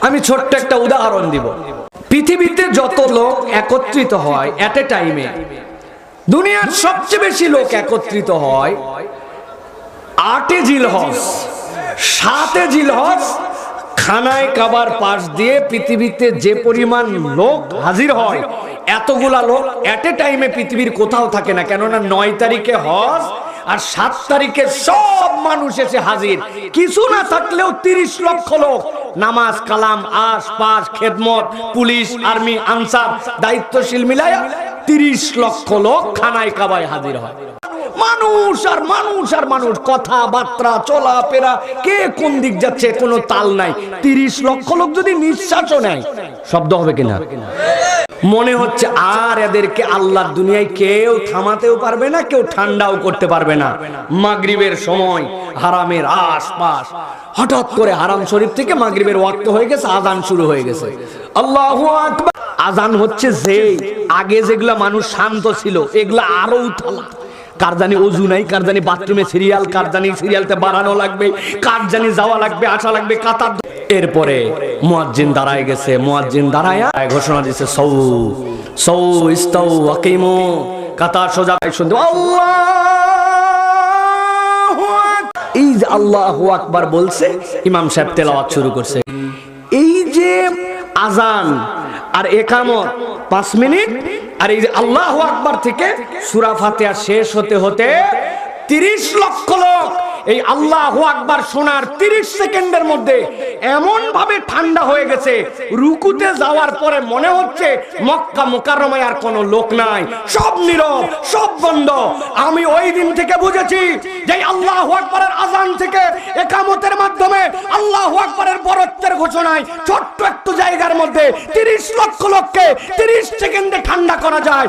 আমি ছোট্ট একটা উদাহরণ দিব। পৃথিবীতে যত লোক একত্রিত হয় এট এ টাইমে, দুনিয়ার সবচেয়ে বেশি লোক একত্রিত হয় 8 জিলহজ, 7 জিলহজ খানায় কাবার পাশ দিয়ে পৃথিবীতে যে পরিমাণ লোক হাজির হয়, এতগুলা লোক এট এ টাইমে পৃথিবীর কোথাও থাকে না। কেননা 9 তারিখে হজ আর 7 তারিখে সব মানুষ এসে হাজির। কিছু না থাকলেও 30 লক্ষ লোক নামাজ কালাম আশপাশ খেদমত পুলিশ আর্মি আনসার দায়িত্বশীল মিলায়া 30 লক্ষ লোক খানায় কাবায় হাজির হয়। মানুষ আর মানুষ আর মানুষ, কথাবার্তা চলাফেরা, কে কোন দিক যাচ্ছে কোনো তাল নাই। 30 লক্ষ লোক যদি নিঃশ্বাসও নেয়, শব্দ হবে কিনা? মনে হচ্ছে আর এদেরকে আল্লাহর দুনিয়ায় কেউ থামাতেও পারবে না, কেউ ঠান্ডাও করতে পারবে না। মাগরিবের সময় হারামের আশপাশ হঠাৎ করে হারাম শরীফ থেকে মাগরিবের ওয়াক্ত হয়ে গেছে, আজান শুরু হয়ে গেছে। আল্লাহু আকবার। আজান হচ্ছে যে আগে যেগুলা মানুষ শান্ত ছিল, এগুলা আরো উথালা। কার জানি অজু নাই, কার জানি বাথরুমে সিরিয়াল, কার জানি সিরিয়ালতে বাড়ানো লাগবে, কার জানি যাওয়া লাগবে আসা লাগবে কাতার। এরপরে মুয়াজ্জিন দাঁড়ায় গেছে, মুয়াজ্জিন দাঁড়ায়া ঘোষণা দিয়েছে সৌ সৌ ইস্তাউ আকিমু, কাতার সোজা। শুনতে আল্লাহু আকবার, এই যে আল্লাহু আকবার বলছে, ইমাম সাহেব তেলাওয়াত শুরু করছে। এই যে আজান আর ইকামত 5 মিনিট, আর এই যে আল্লাহু আকবার থেকে সূরা ফাতিহা শেষ হতে হতে 30 লক্ষ লোক এই আল্লাহু আকবার শোনার 30 সেকেন্ডের মধ্যে এমন ভাবে ঠান্ডা হয়ে গেছে, রুকুতে যাওয়ার পরে মনে হচ্ছে মক্কা মুকাররমায় আর কোনো লোক নাই, সব নীরব, সব বন্ধ। আমি ওই দিন থেকে বুঝেছি যে আল্লাহু আকবারের আজান থেকে ইকামতের মাধ্যমে আল্লাহু আকবারের বরত্বের ঘোষণায় ছোট্ট একটু জায়গার মধ্যে 30 লক্ষ লোককে 30 সেকেন্ডে ঠান্ডা করা যায়।